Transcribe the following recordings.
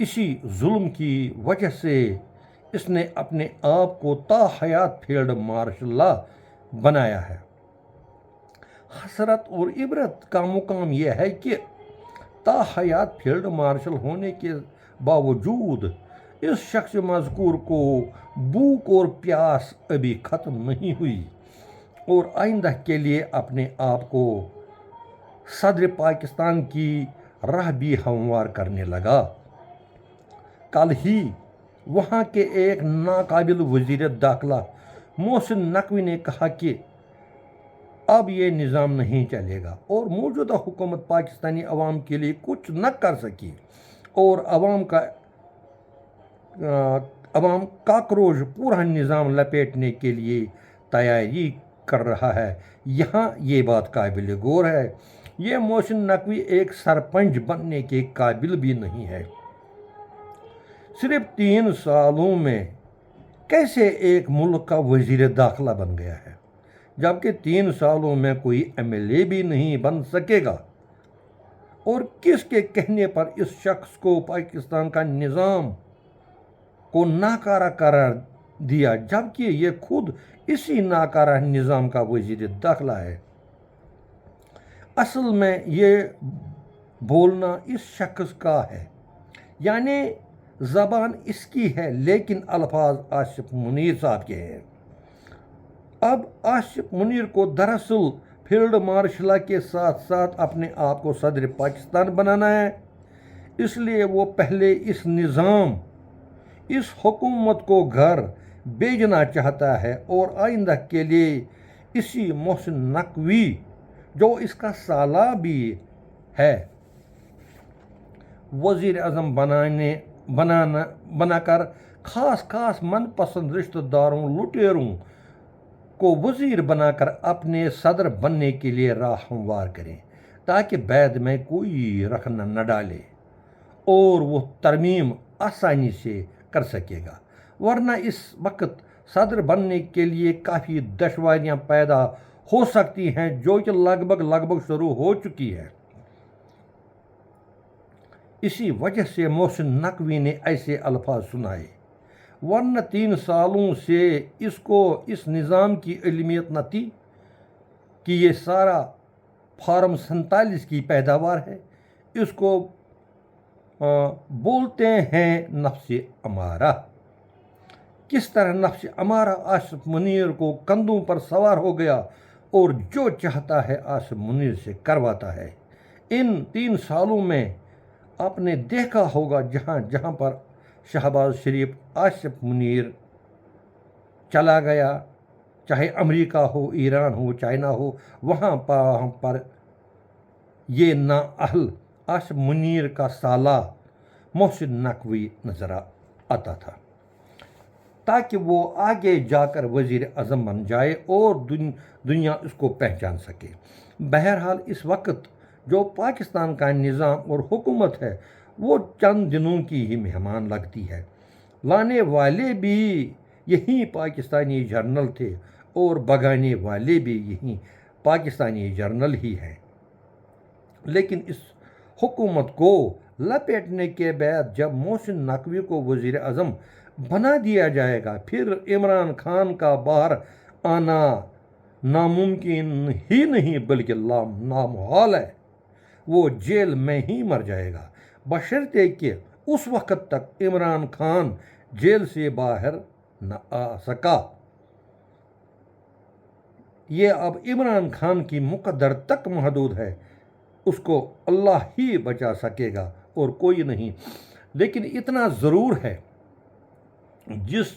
اسی ظلم کی وجہ سے اس نے اپنے آپ کو تا حیات فیلڈ مارشل لا بنایا ہے۔ حسرت اور عبرت کا مقام یہ ہے کہ تا حیات فیلڈ مارشل ہونے کے باوجود اس شخص مذکور کو بھوک اور پیاس ابھی ختم نہیں ہوئی اور آئندہ کے لیے اپنے آپ کو صدر پاکستان کی راہ بھی ہموار کرنے لگا۔ کل ہی وہاں کے ایک ناقابل وزیر داخلہ محسن نقوی نے کہا کہ اب یہ نظام نہیں چلے گا اور موجودہ حکومت پاکستانی عوام کے لیے کچھ نہ کر سکی اور عوام کاکروچ پورا نظام لپیٹنے کے لیے تیاری کر رہا ہے۔ یہاں یہ بات قابل غور ہے، یہ محسن نقوی ایک سرپنچ بننے کے قابل بھی نہیں ہے۔ صرف 3 سالوں میں کیسے ایک ملک کا وزیر داخلہ بن گیا ہے، جبکہ 3 سالوں میں کوئی MLA بھی نہیں بن سکے گا؟ اور کس کے کہنے پر اس شخص کو پاکستان کا نظام کو ناکارہ قرار دیا، جبکہ یہ خود اسی ناکارہ نظام کا وزیر داخلہ ہے؟ اصل میں یہ بولنا اس شخص کا ہے، یعنی زبان اس کی ہے، لیکن الفاظ آصف منیر صاحب کے ہیں۔ اب آصف منیر کو دراصل فیلڈ مارشل کے ساتھ ساتھ اپنے آپ کو صدر پاکستان بنانا ہے، اس لیے وہ پہلے اس نظام، اس حکومت کو گھر بھیجنا چاہتا ہے اور آئندہ کے لیے اسی محسن نقوی جو اس کا سالہ بھی ہے وزیر اعظم بنا کر خاص من پسند رشتہ داروں لٹیروں کو وزیر بنا کر اپنے صدر بننے کے لیے راہ ہموار کریں، تاکہ بعد میں کوئی رخنہ نہ ڈالے اور وہ ترمیم آسانی سے کر سکے گا، ورنہ اس وقت صدر بننے کے لیے کافی دشواریاں پیدا ہو سکتی ہیں، جو کہ لگ بھگ شروع ہو چکی ہے۔ اسی وجہ سے محسن نقوی نے ایسے الفاظ سنائے، ورنہ 3 سالوں سے اس کو اس نظام کی علمیت نہ تھی کہ یہ سارا فارم 47 کی پیداوار ہے۔ اس کو بولتے ہیں نفس امارہ۔ کس طرح نفس امارہ آصف منیر کو کندھوں پر سوار ہو گیا اور جو چاہتا ہے آصف منیر سے کرواتا ہے۔ ان 3 سالوں میں آپ نے دیکھا ہوگا جہاں پر شہباز شریف آصف منیر چلا گیا، چاہے امریکہ ہو، ایران ہو، چائنا ہو، وہاں پر یہ نااہل آصف منیر کا سالہ محسن نقوی نظر آتا تھا، تاکہ وہ آگے جا کر وزیر اعظم بن جائے اور دنیا اس کو پہچان سکے۔ بہرحال اس وقت جو پاکستان کا نظام اور حکومت ہے وہ چند دنوں کی ہی مہمان لگتی ہے۔ لانے والے بھی یہی پاکستانی جرنل تھے اور بگانے والے بھی یہی پاکستانی جرنل ہی ہیں، لیکن اس حکومت کو لپیٹنے کے بعد جب محسن نقوی کو وزیر اعظم بنا دیا جائے گا، پھر عمران خان کا باہر آنا ناممکن ہی نہیں بلکہ نامحال ہے۔ وہ جیل میں ہی مر جائے گا، بشرطے کہ اس وقت تک عمران خان جیل سے باہر نہ آ سکا۔ یہ اب عمران خان کی مقدر تک محدود ہے، اس کو اللہ ہی بچا سکے گا اور کوئی نہیں۔ لیکن اتنا ضرور ہے، جس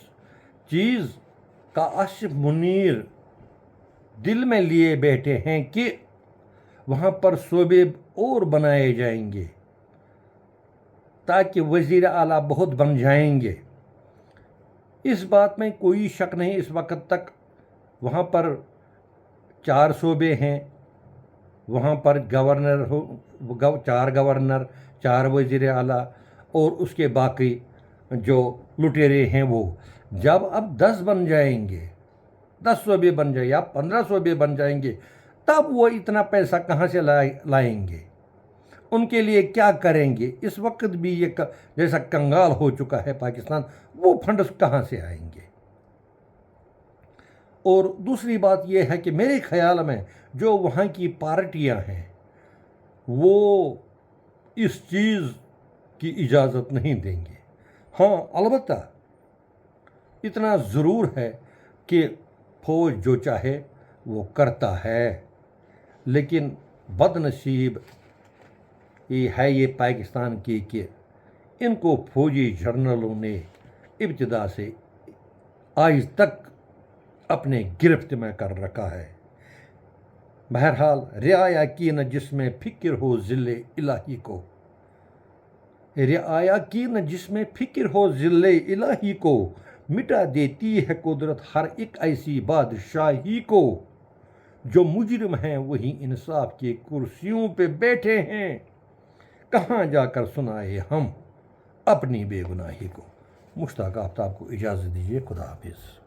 چیز کا آصف منیر دل میں لیے بیٹھے ہیں کہ وہاں پر صوبے اور بنائے جائیں گے تاکہ وزیر اعلیٰ بہت بن جائیں گے، اس بات میں کوئی شک نہیں۔ اس وقت تک وہاں پر 4 صوبے ہیں، وہاں پر 4 گورنر، 4 وزیر اعلیٰ اور اس کے باقی جو لٹیرے ہیں وہ جب اب 10 بن جائیں گے، 10 صوبے بن جائیں یا 15 صوبے بن جائیں گے، تب وہ اتنا پیسہ کہاں سے لائیں گے؟ ان کے لیے کیا کریں گے؟ اس وقت بھی یہ جیسا کنگال ہو چکا ہے پاکستان، وہ فنڈز کہاں سے آئیں گے؟ اور دوسری بات یہ ہے کہ میرے خیال میں جو وہاں کی پارٹیاں ہیں وہ اس چیز کی اجازت نہیں دیں گے۔ ہاں البتہ اتنا ضرور ہے کہ فوج جو چاہے وہ کرتا ہے، لیکن بد نصیب یہ ہے یہ پاکستان کی کہ ان کو فوجی جنرلوں نے ابتدا سے آج تک اپنے گرفت میں کر رکھا ہے۔ بہرحال رعایا کی نہ جس میں فکر ہو ذل الہی کو، رعایا کی نہ جس میں فکر ہو ذل الہی کو، مٹا دیتی ہے قدرت ہر ایک ایسی بادشاہی کو۔ جو مجرم ہیں وہی انصاف کی کرسیوں پہ بیٹھے ہیں، کہاں جا کر سنائے ہم اپنی بے گناہی کو۔ مشتاق آفتاب کو اجازت دیجیے، خدا حافظ۔